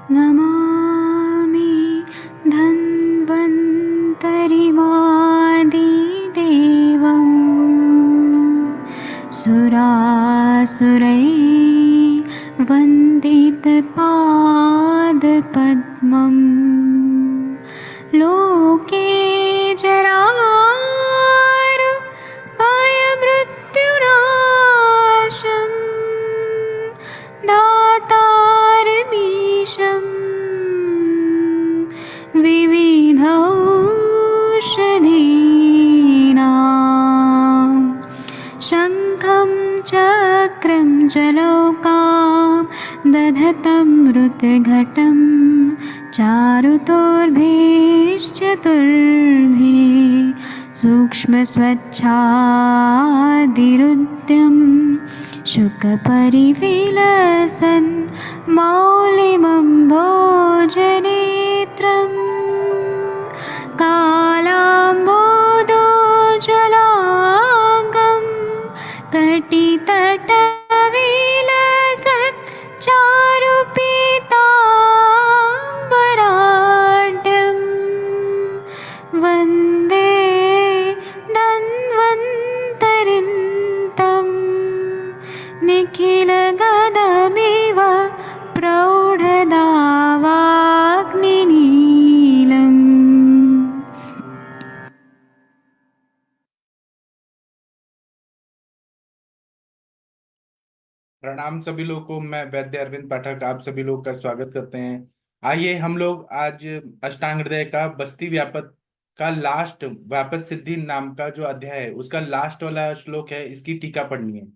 नमामि धन्वन्तरिमादिदेवम् सुरासुरैर्वन्दितपादपद्मम् लोके जरामृत्युनाशम् दातारमीशम् विविधौषधीनां शङ्खं चक्रं जलौकां दधतं मृतघटं चारुतोर्भिश्चतुर्भिः सूक्ष्मस्वच्छादिरुद्यं शुकपरिविलसन् मौलिमम्भोजनेत्रम् कालाम्बोदोज्ज्वलाङ्गं कटितटविलसत् चारुपीताम्बराढ्यं वन्दे धन्वन्तरिन्तं निखिलगदमिव प्रौढदावाग्निनीलम्। प्रणाम सभी लोगों को। मैं वैद्य अरविंद पाठक आप सभी लोग का स्वागत करते हैं। आइए हम लोग आज अष्टांग हृदय का बस्ती व्यापक का लास्ट व्यापक सिद्धि नाम का जो अध्याय है उसका लास्ट वाला श्लोक है, इसकी टीका पढ़नी है।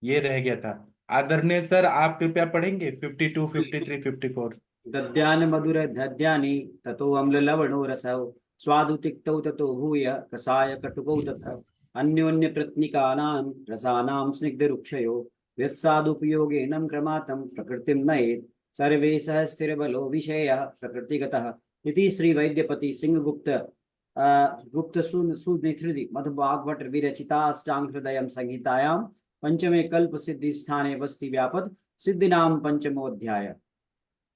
ये रह गया था। आदरणीय सर, आप कृपया पढ़ेंगे 52, 53, 54। दद्यान मधुर दद्यानि ततो अम्ल लवणो रसौ स्वादु तिक्तौ ततो भूय कषाय कटुकौ तथा अन्योन्य प्रत्निकानां रसानां स्निग्ध रुक्षयो व्युत्सादुपयोगेन क्रमातं प्रकृतिं नयेत् सर्वे सह स्थिरबलो विषयः प्रकृतिगतः इति श्री वैद्यपति सिंह गुप्त सुनिधि मधुभागवत विरचिताष्टांग हृदय संहितायां पंचमे कल्प सिद्धि स्थाने वस्ति व्यापद सिद्धि नाम पंचमोध्याय।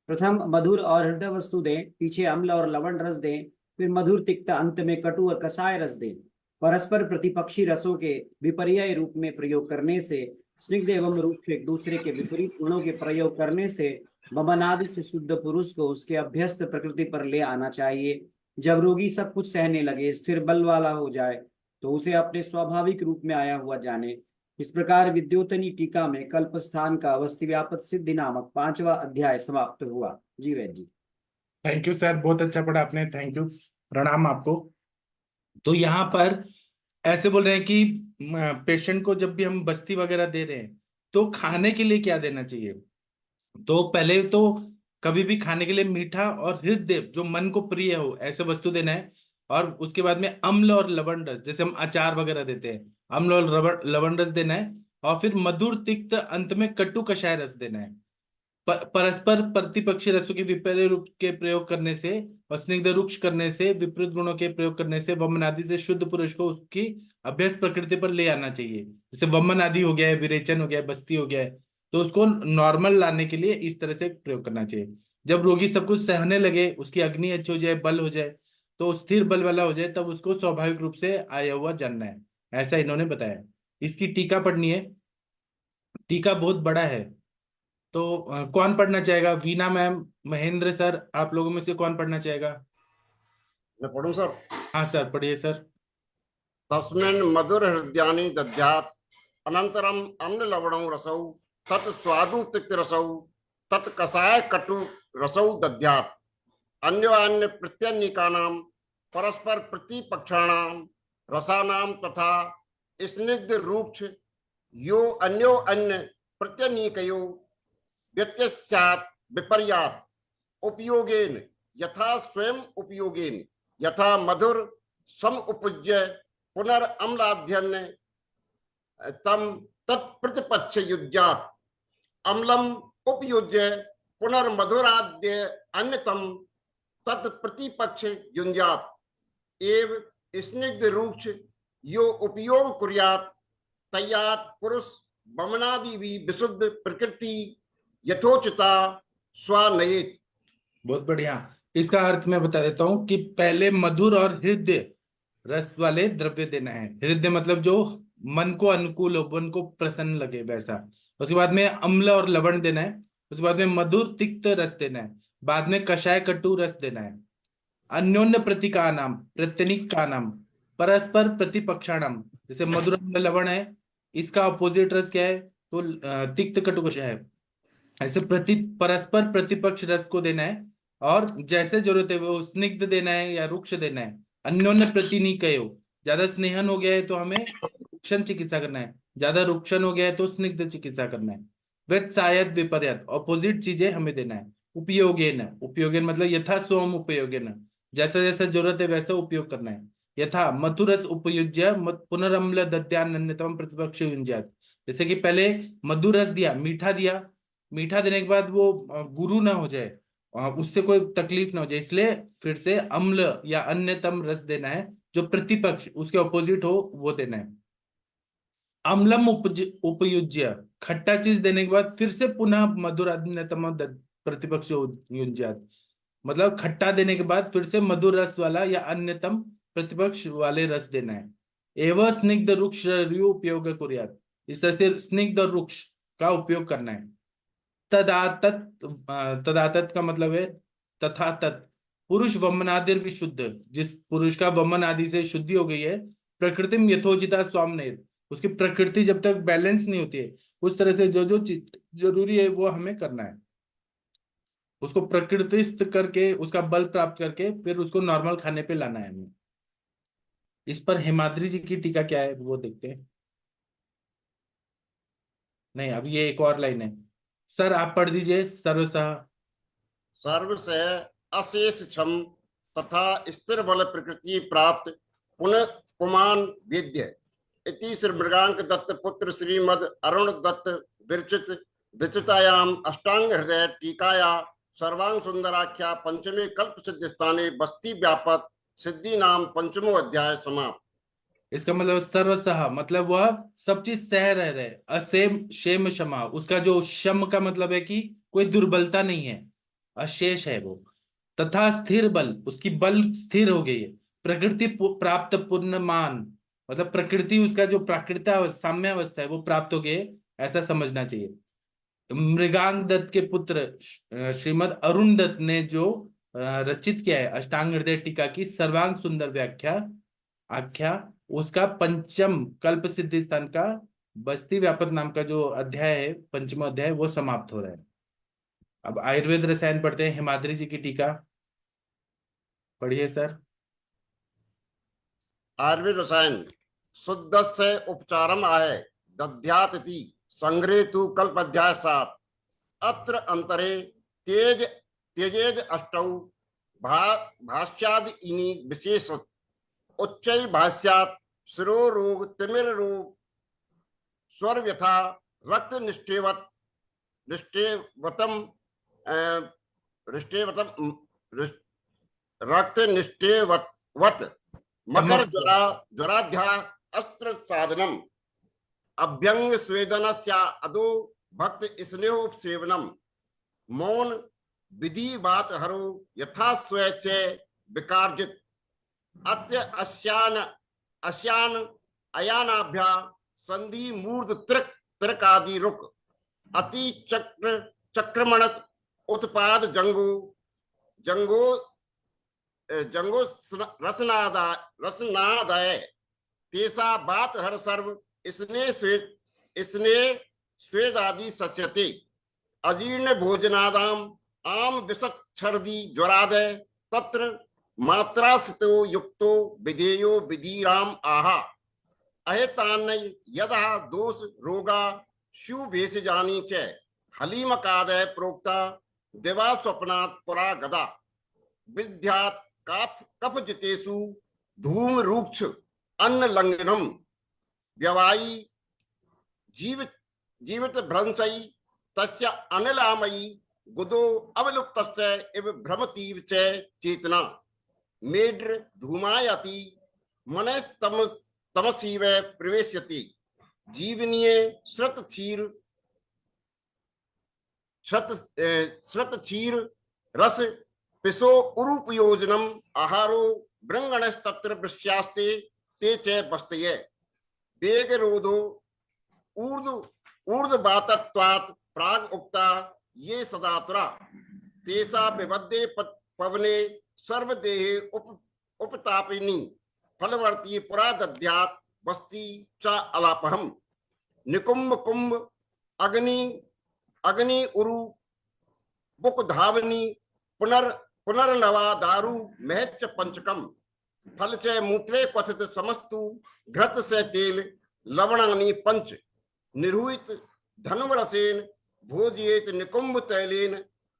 प्रथम मधुर और हृदय वस्तु दें, पीछे अम्ल और लवण रस दें, फिर मधुर तिक्त, अंत में कटु और कषाय रस दें। परस्पर प्रतिपक्षी रसों के विपर्यय रूप में प्रयोग करने से, स्निग्ध एवं रूप एक दूसरे के विपरीत गुणों के प्रयोग करने से बमनादि से शुद्ध पुरुष को उसके अभ्यस्त प्रकृति पर ले आना चाहिए। जब रोगी सब कुछ सहने लगे, स्थिर बल वाला हो जाए, तो उसे अपने स्वाभाविक रूप में आया हुआ जाने। इस प्रकार विद्योतनी टीका में कल्प स्थान का अवस्थि व्यापक सिद्धि नामक 5वां अध्याय समाप्त हुआ। जी वैद्य जी। थैंक यू सर, बहुत अच्छा पढ़ा आपने, थैंक यू, प्रणाम आपको। तो यहाँ पर ऐसे बोल रहे हैं कि पेशेंट को जब भी हम बस्ती वगैरह दे रहे हैं तो खाने के लिए क्या देना चाहिए। तो पहले तो कभी भी खाने के लिए मीठा और हृदय जो मन को प्रिय हो ऐसे वस्तु देना है। और उसके बाद में अम्ल और लवण रस, जैसे हम अचार वगैरह देते हैं, अम्ल और लवण रस देना है। और फिर मधुर तिक्त, अंत में कटु कषाय रस देना है। परस्पर प्रतिपक्षी रसों के विपर्य रूप के प्रयोग करने से और स्निग्ध रुक्ष करने से, विपरीत गुणों के प्रयोग करने से वमन आदि से शुद्ध पुरुष को उसकी अभ्यस्त प्रकृति पर ले आना चाहिए। जैसे वमन आदि हो गया है, विरेचन हो गया है, बस्ती हो गया है, तो उसको नॉर्मल लाने के लिए इस तरह से प्रयोग करना चाहिए। जब रोगी सब कुछ सहने लगे, उसकी अग्नि अच्छी हो जाए, बल हो जाए, तो स्थिर बल वाला हो जाए, तब उसको स्वाभाविक रूप से आया हुआ जानना है, ऐसा इन्होंने बताया। इसकी टीका पढ़नी है। टीका बहुत बड़ा है, तो कौन पढ़ना चाहेगा। वीना मैम, महेंद्र सर, आप लोगों में से कौन पढ़ना चाहेगा। मैं पढ़ूं सर। हाँ सर, पढ़िए सर। तस्मिन् मधुर हृदयानि दद्यात् अनंतरम अम्ल लवणौ रसौ तत् स्वादु तिक्त रसौ तत् कषाय कटु रसौ दद्यात् अन्योन्य प्रत्यनीकानां परस्पर प्रतिपक्षाणां रसानां तथा स्निग्ध रूक्ष यो अन्यो अन्य प्रत्यनीकयो व्यत्यस्यात् विपर्यात् उपयोगेन यथा स्वयं उपयोगेन यथा मधुर सम उपज्य पुनरअम्लाध्यन तम तत्प्रतिपक्ष युज्यात् अम्लम उपयुज्य पुनर्मधुराद्य अन्यतम तत्प्रतिपक्ष युञ्जात् एव स्निग्ध रूक्ष यो उपयोग कुर्यात् तयात् पुरुष बमनादि भी विशुद्ध प्रकृति यथोचिता स्वानयेत्। बहुत बढ़िया। इसका अर्थ मैं बता देता हूँ कि पहले मधुर और हृदय रस वाले द्रव्य देना है। हृदय मतलब जो मन को अनुकूल हो, मन को प्रसन्न लगे वैसा। उसके बाद में अम्ल और लवण देना है। उसके बाद में मधुर तिक्त रस देना है। बाद में कषाय कटु रस देना है। अन्योन्य प्रतिका नाम, प्रत्यनिक का नाम, परस्पर प्रतिपक्षाणाम। जैसे मधुर अम्ल लवण है, इसका अपोजिट रस क्या है? तो तिक्त कटु कषाय है। ऐसे परस्पर प्रतिपक्ष रस को देना है। और जैसे जरूरत है वो स्निग्ध देना है या रुक्ष देना है। अन्योन्य प्रतिनिकयो, ज्यादा स्नेहन हो गया है तो हमें रुक्षण चिकित्सा करना है, ज्यादा रुक्षण हो गया है तो स्निग्ध चिकित्सा करना है। व्यत सायद विपर्यत, ऑपोजिट चीजें हमें देना है। उपयोगेन, उपयोगेन मतलब यथा स्वम उपयोगेन, जैसा जैसा जरूरत है वैसा उपयोग करना है। यथा मधुरस उपयुज्य पुनरम्ल दद्यान अन्यतम प्रतिपक्ष युंज्यात्। जैसे कि पहले मधुर रस दिया, मीठा दिया, मीठा देने के बाद वो गुरु ना हो जाए, उससे कोई तकलीफ ना हो जाए, इसलिए फिर से अम्ल या अन्यतम रस देना है, जो प्रतिपक्ष उसके ऑपोजिट हो वो देना है। अम्लम उपयुज्य, खट्टा चीज देने के बाद फिर से पुनः मधुर अन्यतम प्रतिपक्ष युज्यात्, मतलब खट्टा देने के बाद फिर से मधुर रस वाला या अन्यतम प्रतिपक्ष वाले रस देना है। एवं स्निग्ध रुक्ष उपयोग कुर्यात्, इस तरह से स्निग्ध और रुक्ष का उपयोग करना है। तदातत, तदातत का मतलब है तथा तत्। पुरुष वमनादिर विशुद्ध, जिस पुरुष का वमन आदि से शुद्धि हो गई है, प्रकृतिम यथोचिता स्वामनेर, उसकी प्रकृति जब तक बैलेंस नहीं होती है, उस तरह से जो जो चीज जरूरी है वो हमें करना है। उसको प्रकृतिस्थ करके, उसका बल प्राप्त करके फिर उसको नॉर्मल खाने पे लाना है हमें। इस पर हेमाद्री जी की टीका क्या है वो देखते हैं। नहीं, अब ये एक और लाइन है। सर आप पढ़ दीजिए सर्वसह। सर्व से अशेष क्षम तथा स्थिर बल प्रकृति प्राप्त पुनः पुमान विद्य इति श्री मृगांक दत्त पुत्र श्रीमद अरुण दत्त विरचित विचितायाम अष्टांग हृदय टीकाया सर्वांग सुंदराख्या पंचमे कल्प सिद्ध स्थाने बस्ती व्यापक सिद्धि नाम पंचमो अध्याय समाप्त। इसका मतलब सर्वसह मतलब वह सब चीज सह रह रहे। असेम शेम क्षमा, उसका जो शम का मतलब है कि कोई दुर्बलता नहीं है, अशेष है वो। तथा स्थिर बल, उसकी बल स्थिर हो गई है। प्रकृति प्राप्त पूर्णमान, मतलब प्रकृति उसका जो प्राकृतिक साम्य अवस्था है वो प्राप्त हो गई है, ऐसा समझना चाहिए। मृगांक दत्त के पुत्र श्रीमद अरुण दत्त ने जो रचित किया है अष्टांग हृदय टीका की सर्वांग सुंदर व्याख्या आख्या, उसका पंचम कल्प सिद्धि स्थान का बस्ती व्यापक नाम का जो अध्याय है, पंचम अध्याय, वो समाप्त हो रहा है। अब आयुर्वेद रसायन पढ़ते हैं, हेमाद्री जी की टीका पढ़िए सर। आयुर्वेद रसायन शुद्ध से उपचारम आय दध्यात इति संग्रहे तु कल्प अध्याय 7 अत्र अंतरे तेज तेजेद अष्टौ भाष्यादि इनि विशेष उच्चै भाष्यात् शिरो रोग तिमिर रोग स्वर व्यथा रक्त निष्ठेवतम रक्त निष्ठेवत मकर ज्वरा ज्वराध्या अस्त्र साधनम अभ्यंग स्वेदनस्या अदो भक्त स्नेहोपसेवनम मौन विधि बात हरो यथा स्वेच्छे विकारजित अत्य अश्यान अयानाभ्या संधि मूर्ध त्रिक आदि रुक अति चक्रमण उत्पाद जंगो रसनादाय तेसा बात हर सर्व इसने स्वेद आदि सस्यते अजीर्ण भोजनादाम आम विशत छर्दी ज्वरादय तत्र मात्रासितो युक्तो विधेयो विधिराम आहा अहेतान यदा दोष रोगा शु भेषजानी च हलीमकादय प्रोक्ता दिवा स्वप्नात् पुरा गदा विद्यात् कफ जितेषु धूम रूक्ष अन्न लंघनम व्यवायी जीवित भ्रंशई तस्य अनिलामयी गुदो अवलुप्तस्य इव भ्रमतीव च चेतना मेड्र धूमायति मनस्तमसीव प्रवेश्यति जीवनीय श्रत क्षीर रस पिशो उरूपयोजनम आहारो बृंगणस्तत्र वृष्यास्ते ते च बस्तये वेगरोधो ऊर्ध्वबातत्वात् प्राग उक्ता ये सदातुरा तेषा विबद्धे पवने सर्वदेहे उपतापिनी फलवर्ती पुरा दद्यात् वस्ति च अलापहम निकुंभ कुंभ अग्नि उरु बुक धावनी पुनर्नवा दारु महच्च पंचकम फल च मूत्रे क्वथित समस्तु घृत से तेल लवणानि पंच निरूहित धनुरसेन भोजयेत निकुंभ तैलेन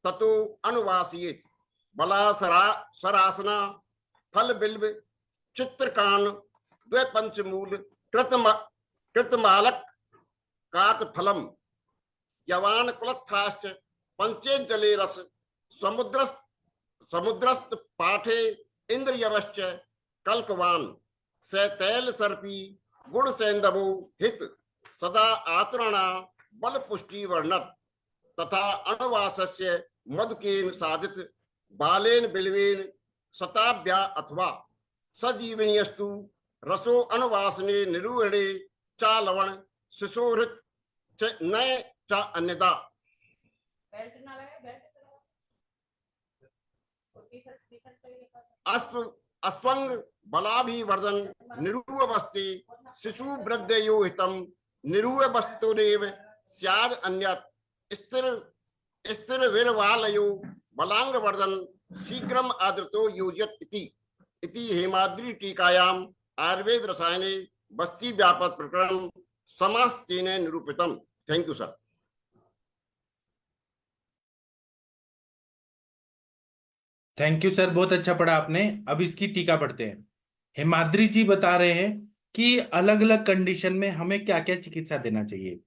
ततो अनुवासियेत बला सरासना फल बिल्व चित्रकान द्वे पंचमूल कृतमालक कात फलम यवान कुलत्थाश्च पंचे जले रस समुद्रस्त पाठे इंद्रियवश्च कल्कवान स तैल सर्पी गुण सैंदवो हित सदा आतुरणा बल पुष्टि वर्णत तथा अणुवासस्य मधुकेन साधित बालेन बिल्वेन शताभ्या अथवा सजीवनीयस्तु रसो अनुवासने निरूहणे चा लवण शिशोहृत च नय च अन्यदा अस्वंग बलाभिवर्धन निरूहवस्ते शिशु वृद्धयो हितम निरूहवस्तुरेव स्याद अन्यत् स्थिर वीरवालयो बलांगवर्धन शीघ्रम आदृतो योजयत इति हेमाद्रि टीकायाम आयुर्वेद रसायने बस्ती व्यापक प्रकरण समास्तेन निरूपितम। Thank you sir. Thank you sir, बहुत अच्छा पढ़ा आपने। अब इसकी टीका पढ़ते हैं। हेमाद्री जी बता रहे हैं कि अलग अलग कंडीशन में हमें क्या क्या चिकित्सा देना चाहिए।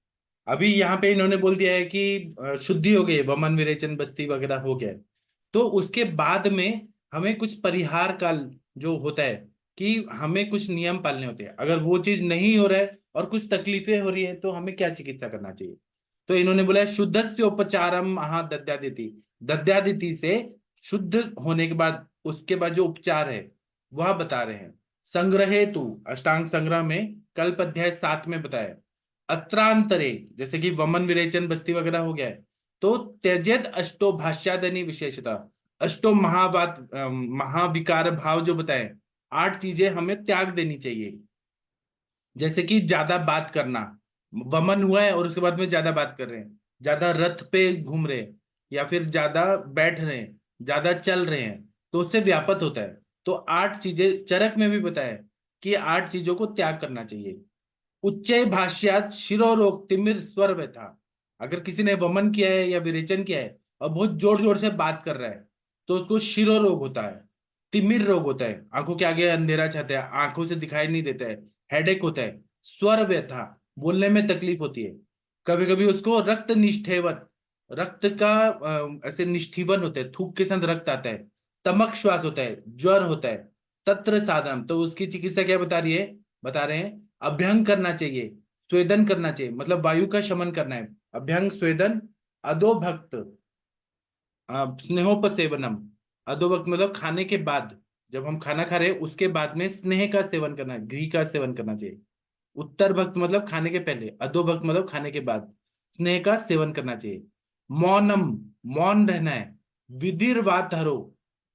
अभी यहाँ पे इन्होंने बोल दिया है कि शुद्धि हो गई, वमन विरेचन बस्ती वगैरह हो गया, तो उसके बाद में हमें कुछ परिहार काल जो होता है कि हमें कुछ नियम पालने होते हैं। अगर वो चीज नहीं हो रहा है और कुछ तकलीफें हो रही है तो हमें क्या चिकित्सा करना चाहिए। तो इन्होंने बोला शुद्धस्य उपचारम महा दद्यादिति, दद्यादिति से शुद्ध होने के बाद उसके बाद जो उपचार है वह बता रहे हैं। संग्रहे तु अष्टांग संग्रह में कल्प अध्याय 7 में बताया। अत्रांतरे जैसे कि वमन विरेचन बस्ती वगैरह हो गया है तो त्यजेत अष्टो भाष्यादनि विशेषता, अष्टो महाविकार भाव जो बताए 8 चीजें हमें त्याग देनी चाहिए। जैसे कि ज्यादा बात करना, वमन हुआ है और उसके बाद में ज्यादा बात कर रहे हैं, ज्यादा रथ पे घूम रहे हैं या फिर ज्यादा बैठ रहे हैं, ज्यादा चल रहे हैं, तो उससे व्यापत होता है। तो 8 चीजें चरक में भी बताया कि 8 चीजों को त्याग करना चाहिए। उच्चय भाष्यात शिरोरोग तिमिर स्वर व्यथा, अगर किसी ने वमन किया है या विरेचन किया है और बहुत जोर जोर से बात कर रहा है तो उसको शिरोरोग होता है, तिमिर रोग होता है, आंखों के आगे अंधेरा छाता है, आंखों से दिखाई नहीं देता है, हेडेक होता है, स्वर व्यथा बोलने में तकलीफ होती है, कभी कभी उसको रक्त निष्ठेवन, रक्त का ऐसे निष्ठीवन होता है, थूक के साथ रक्त आता है, तमक श्वास होता है, ज्वर होता है, तत्र साधन, तो उसकी चिकित्सा क्या बता रही है, बता रहे हैं अभ्यंग करना चाहिए, स्वेदन करना चाहिए, मतलब वायु का शमन करना है, अभ्यंग स्वेदन, अधोभक्त स्नेहोपसेवनम, अधोभक्त मतलब खाने के बाद, जब हम खाना खा रहे हैं उसके बाद में स्नेह का सेवन करना है, घी का सेवन करना चाहिए। उत्तर भक्त मतलब खाने के पहले, अधोभक्त मतलब खाने के बाद स्नेह का सेवन करना चाहिए। मौनम, मौन रहना है। विधिर वातहरो,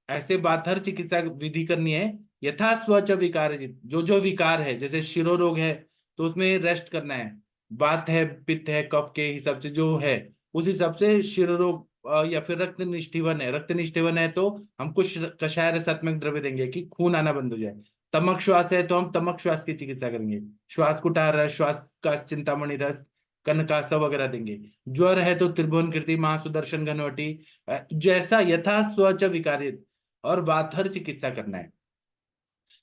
ऐसे वातहर चिकित्सा विधि करनी है। यथा स्वच विकार, जो विकार है, जैसे शिरोरोग है तो उसमें रेस्ट करना है, वात है, पित्त है, कफ के हिसाब से जो है उस हिसाब से शिरोरोग, या फिर रक्त निष्ठीवन है, रक्त निष्ठीवन है तो हम कुछ कषाय रसात्मक द्रव्य देंगे कि खून आना बंद हो जाए। तमक श्वास है तो हम तमक श्वास की चिकित्सा करेंगे, श्वास कुटार रस, श्वास का चिंतामणि रस, कनकासा वगैरह देंगे। ज्वर है तो त्रिभुवन कृति, महासुदर्शन घनवटी, जैसा यथा स्वच विकारित, और वाथर चिकित्सा करना है।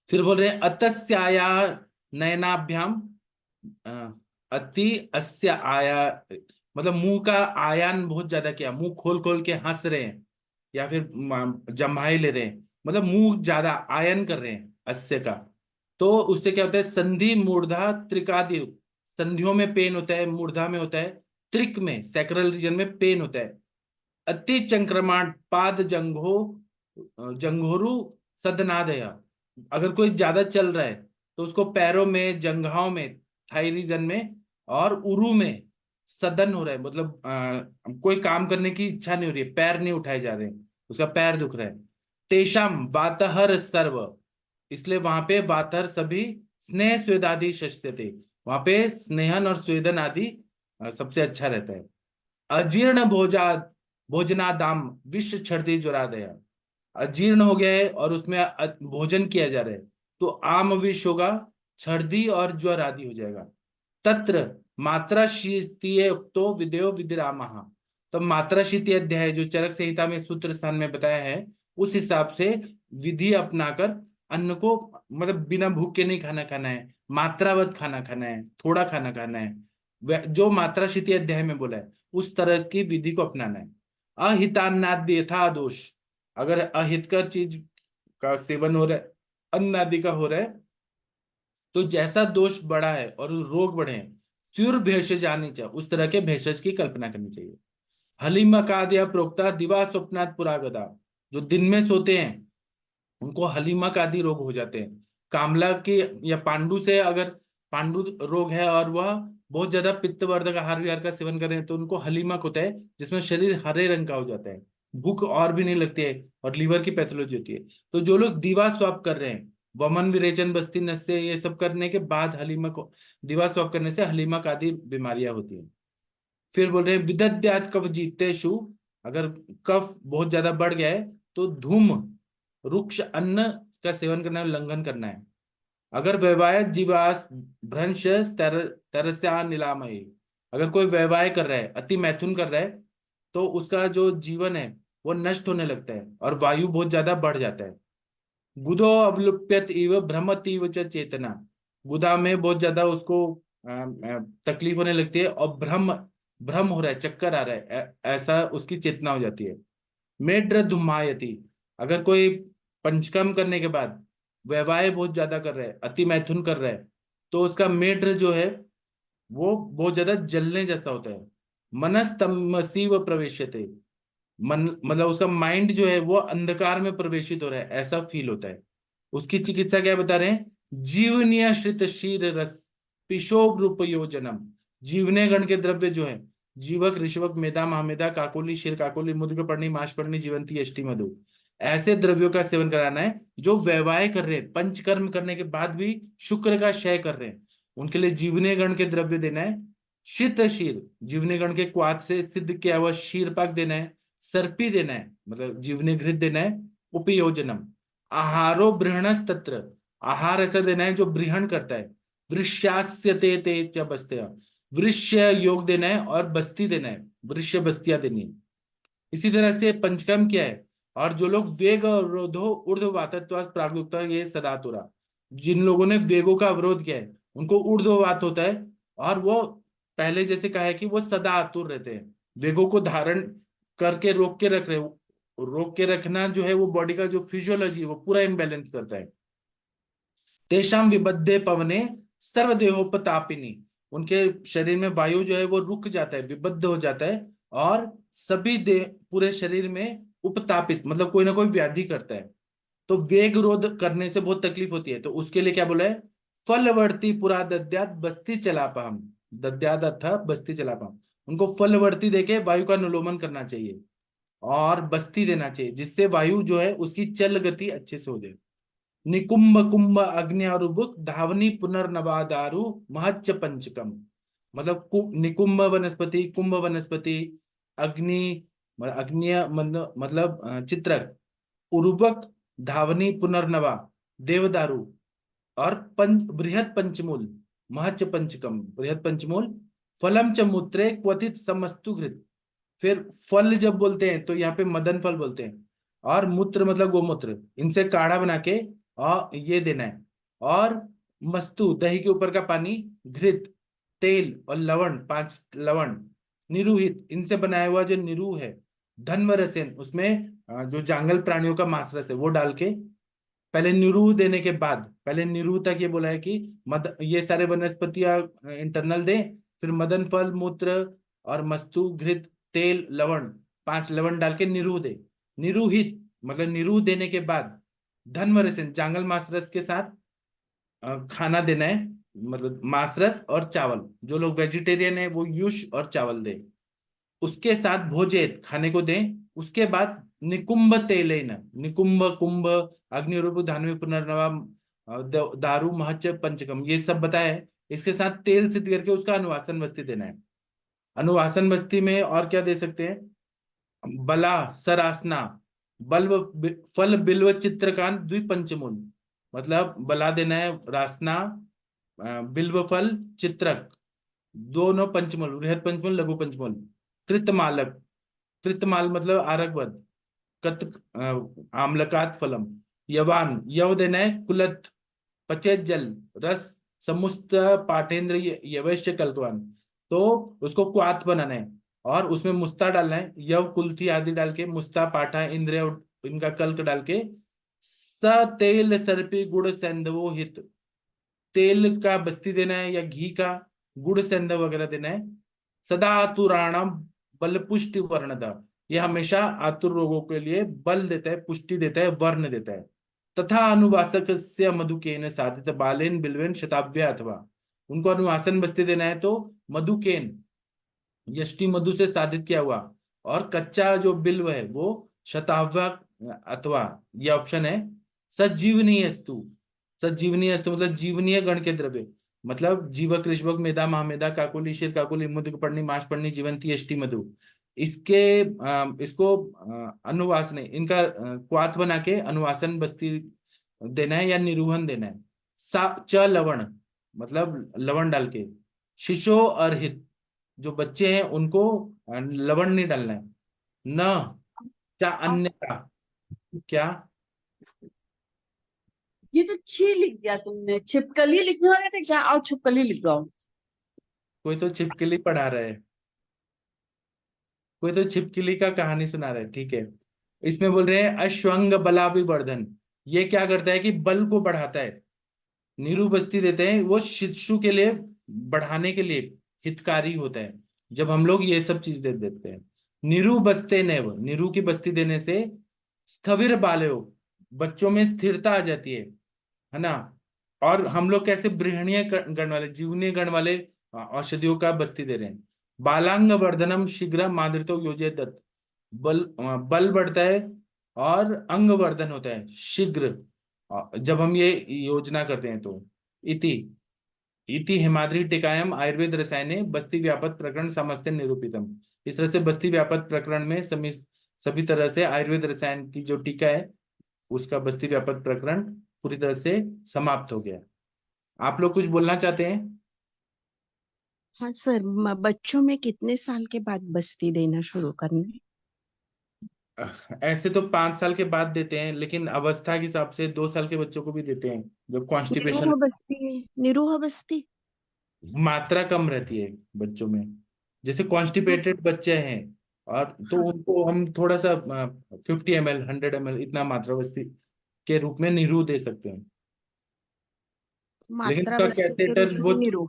फिर बोल रहे हैं अतस्याया नयनाभ्याम, अति अस्य आया, मतलब मुंह का आयान बहुत ज्यादा किया, मुंह खोल खोल के हंस रहे हैं या फिर जम्भाई ले रहे हैं, मतलब मुंह ज्यादा आयन कर रहे हैं अस्य का, तो उससे क्या होता है, संधि मूर्धा त्रिकादि, संधियों में पेन होता है, मूर्धा में होता है, त्रिक में सैक्रल रीजन में पेन होता है। अति चंक्रमाण पाद जंघो जंघोरु सदनादय, अगर कोई ज्यादा चल रहा है तो उसको पैरों में, जंघाओं में, थाई रीजन में और उरु में सदन हो रहा है, मतलब कोई काम करने की इच्छा नहीं हो रही है, पैर नहीं उठाए जा रहे हैं, उसका पैर दुख रहा है। तेषाम वातहर सर्व, इसलिए वहां पे वातहर सभी, स्नेह स्वेदादि शस्त्र थे, वहां पे स्नेहन और स्वेदन आदि सबसे अच्छा रहता है। अजीर्ण भोजनादाम विश्व छर्दी ज्वरादया, अजीर्ण हो गया है और उसमें भोजन किया जा रहा है तो आम विष होगा, छर्दी और ज्वर आदि हो जाएगा। तत्र मात्रा शीतीय उक्तो विदेयो विदिरामः, तो मात्रा शीतीय अध्याय जो चरक संहिता में सूत्र स्थान में बताया है, उस हिसाब से विधि अपनाकर अन्न को, मतलब बिना भूख के नहीं खाना खाना है, मात्रावत खाना खाना है, थोड़ा खाना खाना है, जो मात्रा शीतीय अध्याय में बोला है उस तरह की विधि को अपनाना है। अहितान्नाद्य यथा दोष, अगर अहितकर चीज का सेवन हो रहा है, अन्न आदि का हो रहा है, तो जैसा दोष बढ़ा है और रोग बढ़े हैं, स्यूर भेषज आनी चाहिए, उस तरह के भेषज की कल्पना करनी चाहिए। हलीमकाद्या प्रोक्ता दिवा स्वप्नात् पुरागदा, जो दिन में सोते हैं उनको हलीमक आदि रोग हो जाते हैं। कामला के या पांडु से, अगर पांडु रोग है और वह बहुत ज्यादा पित्तवर्धक आहार विहार का सेवन कर रहे हैं तो उनको हलीमक होता है, जिसमें शरीर हरे रंग का हो जाता है, भूख और भी नहीं लगती है और लीवर की पैथोलॉजी होती है। तो जो लोग दीवा स्वाप कर रहे हैं, वमन विरेचन बस्ती नस्य ये सब करने के बाद हलीमक, दीवा स्वाप करने से हलीमक आदि बीमारियां होती हैं। फिर बोल रहे हैं विदद्यात् कफ जीतेषु, अगर कफ बहुत ज्यादा बढ़ गया है तो धूम रुक्ष अन्न का सेवन करना है, उल्लंघन करना है। अगर वैवाहिक जीवास भ्रंश तरस्या नीलामयी, अगर कोई वैवाह कर रहा है, अति मैथुन कर रहा है, तो उसका जो जीवन है वो नष्ट होने लगता है और वायु बहुत ज्यादा बढ़ जाता है। गुदो अवलुप्यत इव भ्रमत इव च चेतना, गुदा में बहुत ज्यादा उसको तकलीफ होने लगती है और भ्रम भ्रम हो रहा है, चक्कर आ रहा है, ऐसा उसकी चेतना हो जाती है। मेड्र धुमायति, अगर कोई पंचकर्म करने के बाद वैवाह बहुत ज्यादा कर रहा है, अति मैथुन कर रहा है, तो उसका मेढ्र जो है वो बहुत ज्यादा जलने जैसा होता है। मनस्तमसीव प्रवेश्यते, मन मतलब उसका माइंड जो है वो अंधकार में प्रवेशित हो रहा है, ऐसा फील होता है। उसकी चिकित्सा क्या बता रहे हैं, जीवनियश्रित शीर रस पिशोभ रूप योजनम, जीवने गण के द्रव्य जो है, जीवक, ऋषवक, मेदा, महामेदा, काकोली, शीर काकोली, मुद्गपर्णी, माशपर्णी, जीवंती, यष्टि, मधु, ऐसे द्रव्यों का सेवन कराना है। जो वैवाह कर रहे हैं, पंचकर्म करने के बाद भी शुक्र का क्षय कर रहे हैं, उनके लिए जीवने गण के द्रव्य देना है। शीत शीर, जीवने गण के क्वाथ से सिद्ध किया हुआ शीर पाक देना है। सर्पी देना है, मतलब जीवने घृत देना है। उपयोजनम, आहारो बृहणस तत्र, आहार ऐसा देना है जो बृहण करता है। वृष्यास्यते ते च बस्त्या, वृष्य योग देना है और बस्ती देना है, वृष्य बस्तियां देनी है। इसी तरह से पंचकर्म किया है। और जो लोग वेग अवरोधो ऊर्ध्ववातत्व प्रागुक्ता, ये सदातुरा, जिन लोगों ने वेगों का अवरोध किया है उनको ऊर्ध्ववात होता है, और वो पहले जैसे कहा है कि वो सदा आतुर रहते हैं, वेगों को धारण करके रोक के रख रहे, रोक के रखना जो है वो बॉडी का जो फिजियोलॉजी है वो पूरा इम्बैलेंस करता है। तेषाम विबद्धे पवने सर्वदेहोपतापिनी, उनके शरीर में वायु जो है वो रुक जाता है, विबद्ध हो जाता है, और सभी देह पूरे शरीर में उपतापित, मतलब कोई ना कोई व्याधि करता है। तो वेग रोध करने से बहुत तकलीफ होती है, तो उसके लिए क्या बोला है, फलवर्ती पुरा दद्यात बस्ती चलापहम, दद्यात अथ बस्ती चलापहम, उनको फलवर्ती देके वायु का अनुलोमन करना चाहिए और बस्ती देना चाहिए, जिससे वायु जो है उसकी चल गति अच्छे से हो जाए। निकुंभ कुंभ अग्नि अरुबुक धावनी पुनर्नवादारु महच्च पंचकम, मतलब निकुंभ वनस्पति, कुंभ वनस्पति, अग्नि, अग्निय मतलब चित्रक, उरुबक, धावनी, पुनर्नवा, देवदारु, और बृहद पंचमूल, महच्च पंचकम, बृहद पंचमूल, फलम च मूत्रे क्वथित समस्तु घृत, फिर फल जब बोलते हैं तो यहाँ पे मदन फल बोलते हैं, और मूत्र मतलब गोमूत्र, इनसे काढ़ा बना के और ये देना है। और मस्तु, दही के ऊपर का पानी, घृत, तेल और लवण, 5 लवण, निरूहित, इनसे बनाया हुआ जो निरू है, धन्वरसेन, उसमें जो जंगल प्राणियों का मांस रस है वो डाल के, पहले निरूह देने के बाद, पहले निरूह तक ये बोला है कि ये सारे वनस्पतियां इंटरनल दे, फिर मदन फल, मूत्र और मस्तु, घृत, तेल, लवण, 5 लवण डाल के निरूह दे। निरूहित मतलब निरू देने के बाद धन्वरसेन जांगल मास रस के साथ खाना देना है, मतलब मांस रस और चावल। जो लोग वेजिटेरियन है वो युष और चावल दे, उसके साथ भोजेत खाने को दें। उसके बाद निकुंभ तेलेन, निकुंभ कुंभ अग्निरूप धान्वी पुनर्नवा दारू महच पंचकम, ये सब बताया है। इसके साथ तेल सिद्ध करके उसका अनुवासन बस्ती देना है। अनुवासन बस्ती में और क्या दे सकते हैं? बला सरासना बल्व फल बिल्व चित्रकांत द्विपंचमूल, मतलब बला देना है, रासना बिल्व फल चित्रक, दोनों पंचमूल, बृहद पंचमूल लघु पंचमूल। कृतमालक, कृतमाल मतलब आरकवत, कत आम्लकात फलम। यवान, यव देना है कुलत, पचेत जल रस समुस्त पाठेंद्र यवैश्य कल्कवान, तो उसको क्वाथ बनाना है और उसमें मुस्ता डालना है, यव कुल्थी आदि डाल के, मुस्ता पाठा इंद्रिय इनका कल्क डाल के, स तेल सर्पी गुड़ सेंधवो हित, तेल का बस्ती देना है या घी का, गुड़ सेंधव वगैरह देना है। सदा आतुराणाम बल पुष्टि वर्णदा, ये हमेशा आतुर रोगों के लिए बल देता है, पुष्टि देता है, वर्ण देता है। तथा अनुवासक मधुकेन साधित बालेन बिल्वेन शताव्य अथवा, उनको अनुवासन बस्ती देना है तो मधुकेन यष्टि मधु से साधित किया हुआ, और कच्चा जो बिल्व है वो शताव्य अथवा, ये ऑप्शन है। सजीवनीय स्तु, सजीवनीय स्तु मतलब जीवनीय गण के द्रव्य, मतलब जीवक ऋषभक मेधा महामेधा काकुली शीर काकुली मुदिक पढ़नी माश पढ़नी जीवंती यष्टि मधु, इसके इसको अनुवास नहीं, इनका क्वाथ बना के अनुवासन बस्ती देना है या निरूहन देना है। सा च लवण मतलब लवण डाल के, शिशो अर्हित, जो बच्चे हैं उनको लवण नहीं डालना है। न क्या अन्य का, क्या ये तो छी लिख दिया तुमने, छिपकली लिखने वाले थे क्या? और छिपकली लिख दो। कोई तो छिपकली पढ़ा रहा है, कोई तो छिपकली का कहानी सुना रहा है, ठीक है। इसमें बोल रहे हैं अश्वंग बलाभिवर्धन, ये क्या करता है कि बल को बढ़ाता है। नीरू बस्ती देते हैं वो शिशु के लिए बढ़ाने के लिए हितकारी होता है, जब हम लोग ये सब चीज दे देते हैं। नीरू बस्ते नेव, नीरू की बस्ती देने से स्थविर बालयो, बच्चों में स्थिरता आ जाती है ना। और हम लोग कैसे बृहणीय गण वाले जीवनीय गण वाले औषधियों का बस्ती दे रहे हैं। बालांग वर्धनम शीघ्र मादृतो योजे दत्त, बल बढ़ता है और अंग वर्धन होता है शीघ्र जब हम ये योजना करते हैं तो। इति इति हिमाद्री टिकायम आयुर्वेद रसायने बस्ती व्यापक प्रकरण समस्ते निरूपितम, इस तरह से बस्ती व्यापक प्रकरण में सभी तरह से आयुर्वेद रसायन की जो टीका है उसका बस्ती व्यापक प्रकरण पूरी तरह से समाप्त हो गया। आप लोग कुछ बोलना चाहते हैं? हाँ सर, बच्चों में कितने साल के बाद बस्ती देना शुरू करना है? ऐसे तो 5 साल के बाद देते हैं, लेकिन अवस्था के हिसाब से 2 साल के बच्चों को भी देते हैं जब कॉन्स्टिपेशन, निरूह बस्ती, निरूह बस्ती। मात्रा कम रहती है बच्चों में। जैसे कॉन्स्टिपेटेड बच्चे हैं और तो हाँ, उनको हम थोड़ा सा 50 ml 100 ml इतना मात्रा बस्ती के रूप में निरू दे सकते हैं। लेकिन मात्रा उसका बस्ती के रूप कैथेटर में वो, निरूह।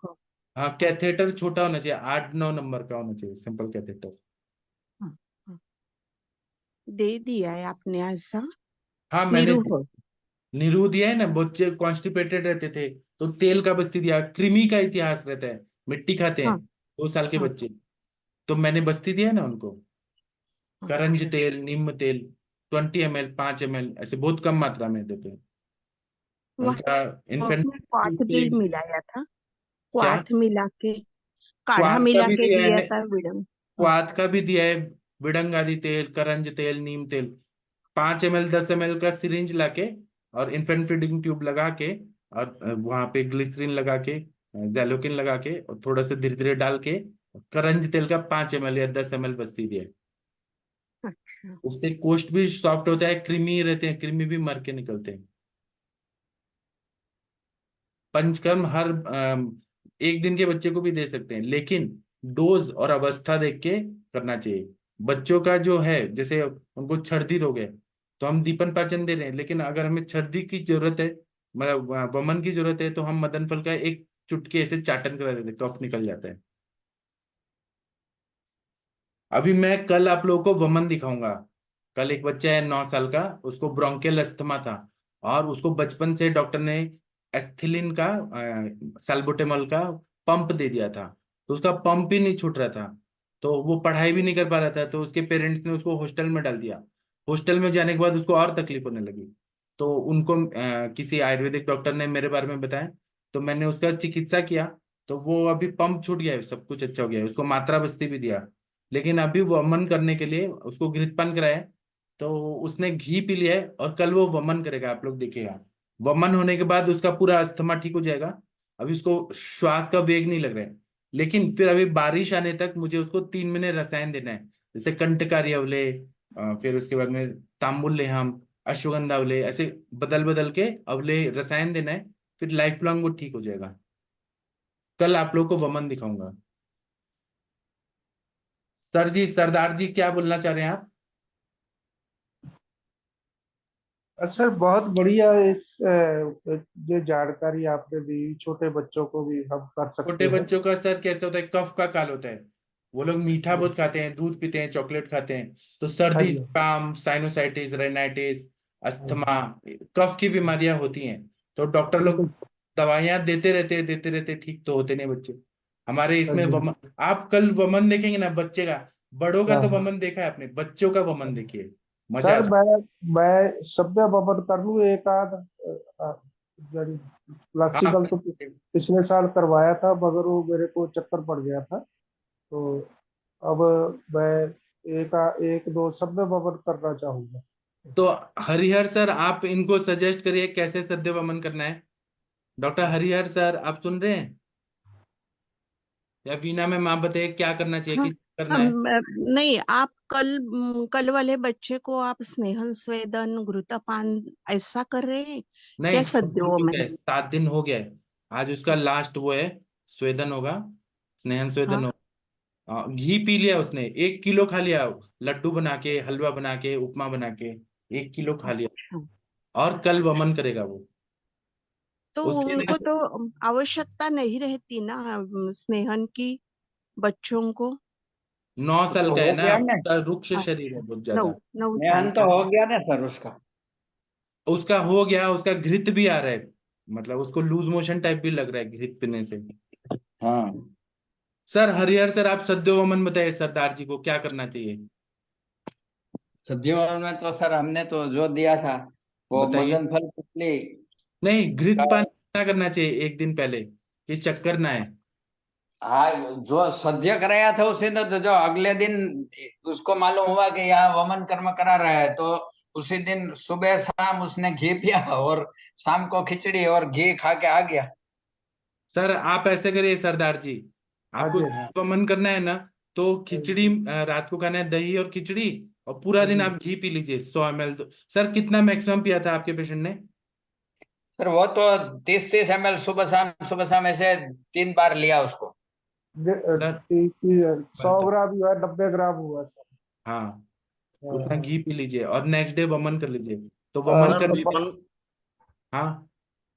हाँ कैथेटर छोटा होना चाहिए, 8-9 नंबर का होना चाहिए सिंपल कैथेटर। हाँ, हाँ, दे दिया है आपने ऐसा। हाँ मैंने निरूह। निरू दिया है ना, बच्चे कॉन्स्टिपेटेड रहते थे तो तेल का बस्ती दिया। कृमि का इतिहास रहता है, मिट्टी खाते हैं हाँ, 2 साल के हाँ, बच्चे, तो मैंने बस्ती दिया है ना उनको। करंज अच्छा। तेल, नीम तेल 20 ml 5 ml ऐसे बहुत कम मात्रा में देते हैं उनका वहाँ इन्फेंट। में क्वाथ भी मिलाया था, क्या क्वाथ मिला के, काढ़ा क्वाथ का मिला भी के दिया दिया है, था विडम। हाँ, क्वाथ का भी दिया है, विडंग आदि तेल, करंज तेल, नीम तेल। 5 ml 10 ml का सिरिंज लाके और इन्फेंट फीडिंग ट्यूब लगा के और वहां पे ग्लिसरीन लगा के जैलोकिन लगा के और थोड़ा सा धीरे धीरे डाल के करंज तेल का 5 ml या 10 ml बस्ती दिया है। अच्छा। उससे कोष्ठ भी सॉफ्ट होता है, कृमि रहते हैं, कृमि भी मर के निकलते हैं। पंचकर्म हर 1 दिन के बच्चे को भी दे सकते हैं, लेकिन डोज और अवस्था देख के करना चाहिए। बच्चों का जो है जैसे उनको छर्दी रोग है तो हम दीपन पाचन दे रहे हैं, लेकिन अगर हमें छर्दी की जरूरत है, मतलब वमन की जरूरत है, तो हम मदन फल का एक चुटकी ऐसे चाटन करा देते हैं, कफ निकल जाता है। अभी मैं कल आप लोगों को वमन दिखाऊंगा, कल एक बच्चा है 9 साल का, उसको ब्रोंकियल अस्थमा था, और उसको बचपन से डॉक्टर ने एस्थेलिन का सैल्बुटेमॉल का पंप दे दिया था, तो उसका पंप ही नहीं छूट रहा था, तो वो पढ़ाई भी नहीं कर पा रहा था, तो उसके पेरेंट्स ने उसको हॉस्टल में डाल दिया। हॉस्टल में जाने के बाद उसको और तकलीफ होने लगी, तो उनको किसी आयुर्वेदिक डॉक्टर ने मेरे बारे में बताया, तो मैंने उसका चिकित्सा किया, तो वो अभी पंप छूट गया है, सब कुछ अच्छा हो गया है, उसको मात्रा बस्ती भी दिया, लेकिन अभी वमन करने के लिए उसको घृतपान कराया है, तो उसने घी पी लिया है, और कल वो वमन करेगा, आप लोग देखिएगा। वमन होने के बाद उसका पूरा अस्थमा ठीक हो जाएगा। अभी उसको श्वास का वेग नहीं लग रहा है, लेकिन फिर अभी बारिश आने तक मुझे उसको 3 महीने रसायन देना है, जैसे कंटकारी अवले, फिर उसके बाद में तांबुल लेहम, अश्वगंधा अवले, ऐसे बदल बदल के अवले रसायन देना है, फिर लाइफ लॉन्ग वो ठीक हो जाएगा। कल आप लोग को वमन दिखाऊंगा। सर जी, सरदार जी, क्या बोलना चाह रहे हैं आप? सर बहुत बढ़िया इस जो जानकारी आपने दी, छोटे बच्चों को भी हम कर सकते छोटे हैं। बच्चों का सर कैसे होता है, कफ का काल होता है, वो लोग मीठा बहुत खाते हैं, दूध पीते हैं, चॉकलेट खाते हैं, तो हाँ सर्दी जी। जुकाम साइनोसाइटिस रेनाइटिस हाँ अस्थमा, कफ की बीमारियां होती हैं, तो डॉक्टर लोग बिल्कुल। दवाइयां देते रहते, ठीक तो होते नहीं बच्चे हमारे। हाँ इसमें जी। वमन, आप कल वमन देखेंगे ना बच्चे का, बड़ों का तो हाँ वमन देखा है आपने, बच्चों का वमन देखिए, मजा सर, आता मैं सभ्य भवन कर लूँ एक आध है। हाँ, क्लासिकल तो पिछले साल करवाया था, मगर वो मेरे को चक्कर पड़ गया था, तो अब मैं एक दो सभ्य भवन करना चाहूंगा। तो हरिहर सर, आप इनको सजेस्ट करिए कैसे सद्य वमन करना है। डॉक्टर हरिहर सर, आप सुन रहे हैं? या वीना में माँ बताइए क्या करना चाहिए, हाँ। कि करना है? नहीं, आप कल वाले बच्चे को आप स्नेहन स्वेदन घृतपान ऐसा कर रहे हैं क्या, नहीं, सद्यों में? 7 दिन हो गया है, आज उसका लास्ट वो है, स्वेदन होगा, स्नेहन स्वेदन हाँ। होगा। घी पी लिया उसने, 1 किलो खा लिया, लड्डू बना के, हलवा बना के, उपमा बना के, 1 किलो खा लिया, अच्छा, और कल वमन करेगा वो। तो उसके उनको लिए तो आवश्यकता नहीं रहती ना स्नेहन की, बच्चों को? 9 साल तो का है हो ना, गया ना, उसका रुक्ष हाँ, शरीर है बहुत नौ ज्यादा। 9 साल ध्यान तो का हो है। गया ना सर उसका। उसका हो गया, उसका घृत भी आ रहा है, मतलब उसको लूज मोशन टाइप भी लग रहा है घृत पीने से। हाँ, सर हरिहर सर, आप सद्यो वमन बताइए सरदार जी को क्या करना चाहिए, सब्जियों में तो सर हमने तो जो दिया था वो बताइए। मदन फल पुतली नहीं, घृत का। पान क्या करना चाहिए एक दिन पहले, कि चक्कर ना है? हाँ, जो सद्य कराया था उसी ने तो जो अगले दिन उसको मालूम हुआ कि यहाँ वमन कर्म करा रहा है, तो उसी दिन सुबह शाम उसने घी पिया और शाम को खिचड़ी और घी खा के आ गया। सर आप ऐसे करिए सरदार जी, हाँ आपको जी। वमन करना है ना, तो हाँ खिचड़ी रात को खाना है, दही और खिचड़ी, और पूरा दिन जी। आप घी पी लीजिए 100 ml। सर कितना मैक्सिमम पिया था आपके पेशेंट ने? सर वो तो 30-30 ml सुबह शाम ऐसे 3 बार लिया उसको। सर 100 ग्राम हुआ, 90 ग्राम हुआ सर। हाँ, उतना हाँ। घी पी लीजिए, और नेक्स्ट डे वमन कर लीजिए, तो वमन और सर करने के, दीपन हाँ,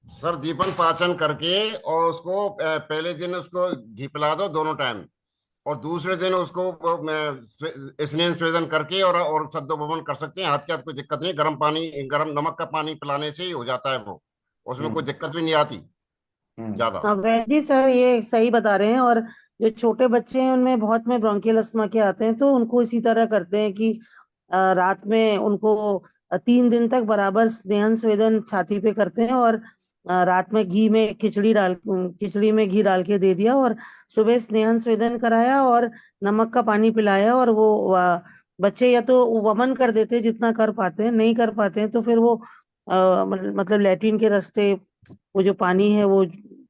सर दीपन पाचन करके और उसको पहले दिन उसको घी पिला दो दोनों टाइम, और दूसरे दिन उसको स्नेह स्वेदन करके और सद्दो भवन कर सकते हैं। हाथ के हाथ कोई दिक्कत नहीं, गर्म पानी, गर्म नमक का पानी पिलाने से ही हो जाता है वो, उसमें कोई हम्म दिक्कत भी नहीं आती हम्म ज्यादा। हाँ वैदी सर, ये सही बता रहे हैं। और जो छोटे बच्चे हैं उनमें बहुत में ब्रोंकियल अस्थमा के आते हैं, तो उनको इसी तरह करते हैं कि रात में उनको 3 दिन तक बराबर स्नेहन स्वेदन छाती पे करते हैं, और रात में खिचड़ी में घी डाल के दे दिया, और सुबह स्नेहन स्वेदन कराया और नमक का पानी पिलाया। और वो बच्चे या तो वमन कर देते हैं जितना कर पाते हैं, नहीं कर पाते हैं तो फिर वो मतलब लैट्रिन के रास्ते वो जो पानी है वो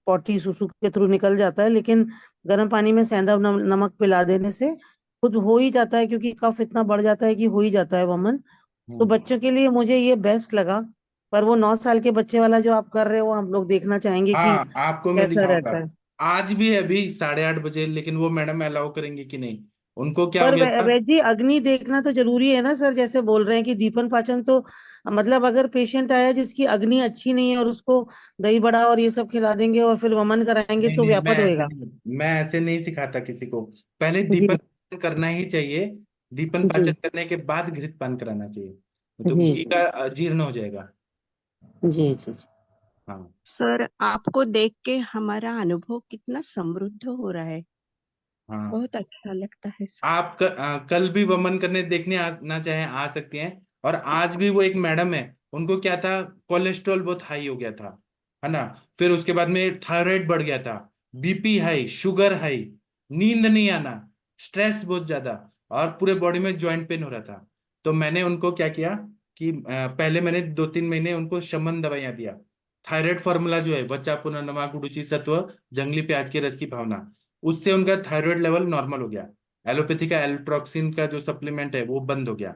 पॉटी सुसु के थ्रू निकल जाता है, लेकिन गर्म पानी में सेंधा नमक पिला देने से खुद हो ही जाता है, क्योंकि कफ इतना बढ़ जाता है कि हो ही जाता है वमन। तो हम्म। बच्चों के लिए मुझे ये बेस्ट लगा। पर वो 9 साल के बच्चे वाला जो आप कर रहे हो, वो हम लोग देखना चाहेंगे कि हाँ, आपको मैं कैसा दिखाऊंगा, रहता है। आज भी है अभी 8:30 बजे, लेकिन वो मैडम अलाउ करेंगे कि नहीं, उनको क्या हो पर गया था। वैद जी, अग्नि देखना तो जरूरी है ना सर, जैसे बोल रहे हैं कि दीपन पाचन तो मतलब अगर पेशेंट आया जिसकी अग्नि अच्छी नहीं है और उसको दही बड़ा और ये सब खिला देंगे और फिर वमन कराएंगे नहीं तो नहीं, व्यापत होएगा। मैं ऐसे नहीं सिखाता किसी को, पहले जी। दीपक करना ही चाहिए, दीपन जी पाचन करने के बाद घृतपान कराना चाहिए, तो जी घी जी का जीर्ण हो जाएगा। जी जी जी। हाँ सर आपको देख के हमारा अनुभव कितना समृद्ध हो रहा है, हाँ। बहुत अच्छा लगता है सर। आप कल भी वमन करने देखने आना चाहे आ सकती हैं। और आज भी वो एक मैडम है, उनको क्या था, कोलेस्ट्रॉल बहुत हाई हो गया था, है ना। फिर उसके बाद में थायराइड बढ़ गया था, बीपी हाई, शुगर हाई, नींद नहीं आना, स्ट्रेस बहुत ज्यादा, और पूरे बॉडी में जॉइंट पेन हो रहा था। तो मैंने उनको क्या किया कि पहले मैंने 2-3 महीने उनको शमन दवाइयां दिया। थायराइड फार्मूला जो है, वच्चा पुनः नमक गुडुचि सत्व जंगली प्याज के रस की भावना, उससे उनका थायराइड लेवल नॉर्मल हो गया। एलोपैथी का एल्ट्रॉक्सिन का जो सप्लीमेंट है वो बंद हो गया।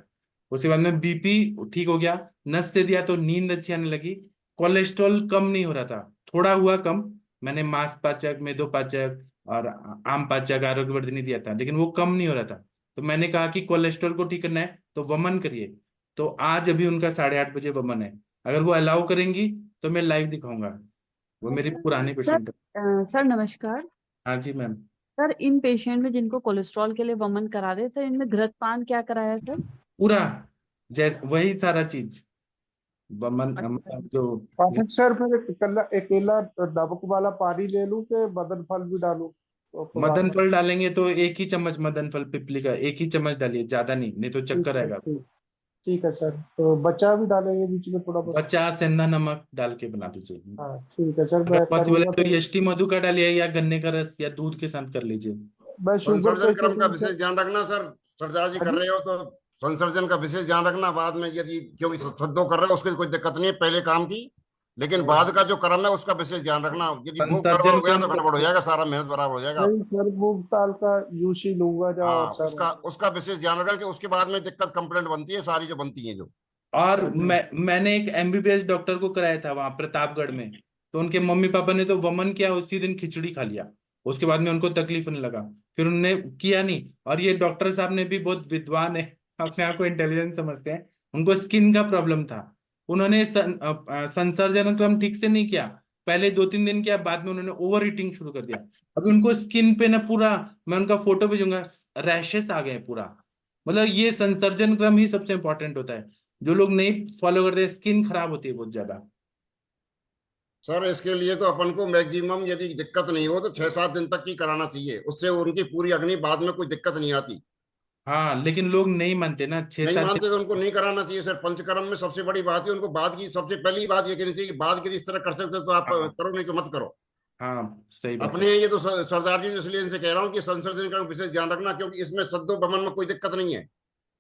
उसके बाद में बीपी ठीक हो गया, नस से दिया तो नींद अच्छी आने लगी। कोलेस्ट्रॉल कम नहीं हो रहा था, थोड़ा हुआ कम। मैंने मांस पाचक, मेदो पाचक और आम पाचक, आरोग्यवर्धिनी दिया था, लेकिन वो कम नहीं हो रहा था। तो मैंने कहा कि कोलेस्ट्रॉल को ठीक करना है तो वमन करिए। तो आज अभी उनका 8:30 बजे वमन है। अगर वो अलाउ करेंगी तो मैं लाइव दिखाऊंगा। वो मेरी पुरानी सर पेशेंट है। सर नमस्कार। हाँ जी मैम। सर इन पेशेंट में जिनको कोलेस्ट्रॉल के लिए वमन करा रहे हैं, सर इनमें घृतपान क्या कराया है सर? पूरा जैसे वही सारा चीज, वमन अच्छा। मतलब जो। पाठक सर, फिर अकेला नमक वाला पानी ले लूं कि मदन फल भी डालूं तो मदन खुराक में? फल डालेंगे तो 1 ही चम्मच मदन फल पिपली का 1 ही चम्मच डालिए, ज्यादा नहीं तो चक्कर ठीक है, आएगा। ठीक है सर। तो बच्चा भी डालेंगे बीच में थोड़ा बहुत? बच्चा सेंधा नमक डाल के बना दीजिए। हाँ ठीक है सर, अगर मैं पॉसिबल करूंगा है तो फिर। यष्टि मधु का डालिए, या गन्ने का रस या दूध के साथ कर लीजिए। मैं शुगर संसर्जन क्रम पेशेंट का हूँ विशेष सर। ध्यान रखना सर। सरदार जी हाँ कर जी। रहे हो तो संसर्जन का विशेष ध्यान रखना। बाद में यदि क्योंकि सद्दो कर रहे हो उसकी कोई दिक्कत नहीं है पहले काम की, लेकिन बाद का जो क्रम है उसका विशेष ध्यान रखना। यदि वो गड़बड़ संसर्जन हो गया क्रम तो गड़बड़ हो जाएगा, सारा मेहनत बराबर हो जाएगा। नहीं सर, मूंग दाल का जूस ही लूंगा जा, और हाँ, सर। उसका उसका विशेष ध्यान रखना कि उसके बाद में दिक्कत कंप्लेंट बनती है सारी जो बनती है जो। और हाँ जी। मैंने एक एमबीबीएस डॉक्टर को कराया था वहां प्रतापगढ़ में। तो उनके मम्मी पापा ने तो वमन किया, उसी दिन खिचड़ी खा लिया। उसके बाद में उनको तकलीफ होने लगा, फिर उन्होंने किया नहीं। और ये डॉक्टर साहब ने भी बहुत विद्वान है, अपने आप को इंटेलिजेंट समझते हैं। उनको स्किन का प्रॉब्लम था, उन्होंने संसर्जन क्रम ठीक से नहीं किया। पहले 2-3 दिन किया, बाद में उन्होंने ओवर ईटिंग शुरू कर दिया। अभी उनको स्किन पे ना पूरा, मैं उनका फोटो भेजूंगा, रैशेस आ गए पूरा। मतलब ये संसर्जन क्रम ही सबसे इंपॉर्टेंट होता है। जो लोग नहीं फॉलो करते, स्किन खराब होती है बहुत ज्यादा। सर इसके लिए तो अपन को मैक्सिमम यदि दिक्कत नहीं हो तो 6-7 दिन तक की कराना चाहिए, उससे उनकी पूरी अग्नि बाद में कोई दिक्कत नहीं आती। हाँ लेकिन लोग नहीं मानते ना, छह नहीं सात मानते तो उनको दिन नहीं कराना चाहिए सर। पंचकर्म में सबसे बड़ी बात है उनको बाद की सबसे पहली बात ये कहनी चाहिए कि बाद की इस तरह कर सकते हो तो आप हाँ करो, नहीं तो मत करो। हाँ सही बात है। अपने ये तो सरदार जी इसलिए इनसे कह रहा हूँ कि संसर्जन का विशेष ध्यान रखना, क्योंकि इसमें सद्दो बमन में कोई दिक्कत नहीं है।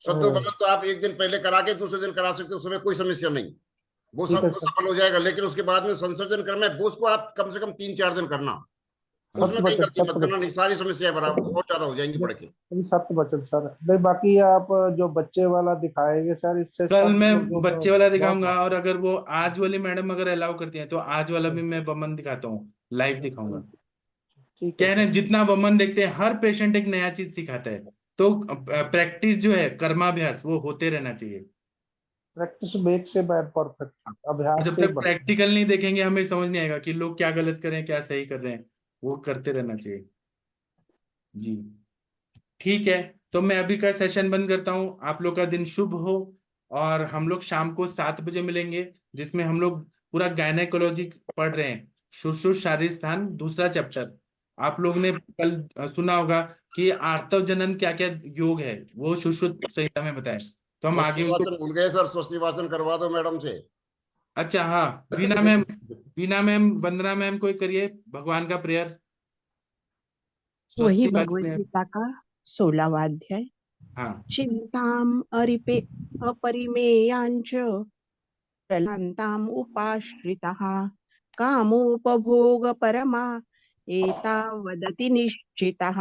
सद्दो हाँ, बमन तो आप एक दिन पहले करा के दूसरे दिन करा सकते हो, उसमें कोई समस्या नहीं। वो ठीक सब है वो सर। सफल हो जाएगा। लेकिन उसके बाद में संसर्जन करना है वो उसको आप कम से कम 3-4 दिन करना। सत्य उसमें कहीं बचन, गलती मत सत्य करना, बचन। नहीं सारी समस्याएं बराबर बहुत ज्यादा हो जाएंगी बढ़ के। नहीं, सत्य बचन सर। नहीं, बाकी आप जो बच्चे वाला दिखाएंगे सर, इससे कल सब मैं लोगों का बच्चे वाला बहुत दिखाऊंगा, लाभ। और अगर वो आज वाली मैडम अगर अलाउ करती हैं तो आज वाला भी मैं वमन दिखाता हूँ, लाइव दिखाऊंगा। ठीक है कह रहे सर। हैं जितना वमन देखते हैं हर पेशेंट एक नया चीज सिखाता है। तो प्रैक्टिस जो है, कर्माभ्यास, वो होते रहना चाहिए। प्रैक्टिस मेक से मैन परफेक्ट। और अभ्यास जब से तक बढ़। प्रैक्टिकल नहीं देखेंगे हमें समझ नहीं आएगा कि लोग क्या गलत कर रहे हैं क्या सही कर रहे हैं। वो करते रहना चाहिए। जी ठीक है। तो मैं अभी का सेशन बंद करता हूँ, आप लोग का दिन शुभ हो। और हम लोग शाम को 7 बजे मिलेंगे, जिसमें हम लोग पूरा गायनेकोलॉजी पढ़ रहे हैं, शुश्रूष शारीर स्थान दूसरा चैप्टर। आप लोग ने कल सुना होगा कि आर्तव जनन क्या क्या योग है, वो सुश्रुत संहिता में बताए। तो हम स्वस्ति आगे उसको। वाचन भूल गए सर, स्वस्ति वाचन करवा दो मैडम से। अच्छा हाँ, बीना मैम वंदना मैम कोई करिए भगवान का प्रेयर, वही स्वस्ति भगवत वाचन। गीता का 16वां अध्याय। हाँ चिंताम अरिपे अपरिमेयांच प्रलन्ताम उपाश्रिताः कामोपभोग परमा एतावदति निश्चितः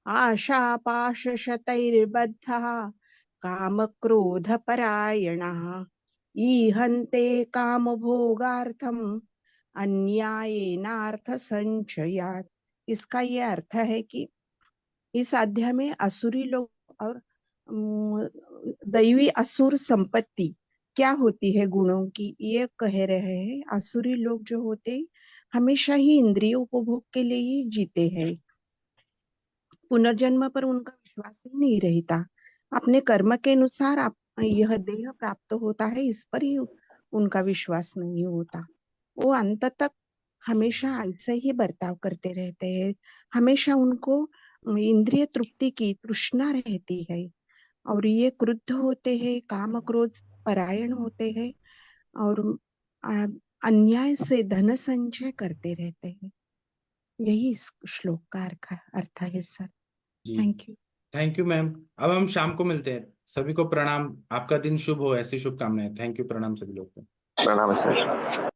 आशापाशशतैर्बद्धः कामक्रोधपरायणः ईहन्ते कामभोगार्थम् अन्यायेनार्थसंचयात्। इसका ये अर्थ है कि इस अध्याय में असुरी लोग और दैवी असुर संपत्ति क्या होती है गुणों की, ये कह रहे हैं। असुरी लोग जो होते हमेशा ही इंद्रिय उपभोग के लिए ही जीते हैं, पुनर्जन्म पर उनका विश्वास ही नहीं रहता। अपने कर्म के अनुसार आप यह देह प्राप्त होता है, इस पर ही उनका विश्वास नहीं होता। वो अंत तक हमेशा ऐसे ही बर्ताव करते रहते हैं। हमेशा उनको इंद्रिय तृप्ति की तृष्णा रहती है और ये क्रुद्ध होते हैं, काम क्रोध परायण होते हैं और आ, अन्याय से धन संचय करते रहते हैं। यही इस श्लोक का अर्थ है सर। जी thank you. Thank you ma'am. अब हम शाम को मिलते हैं। सभी को प्रणाम। आपका दिन शुभ हो, ऐसी शुभकामनाएं। Thank you. प्रणाम सभी लोग को। प्रणाम सर।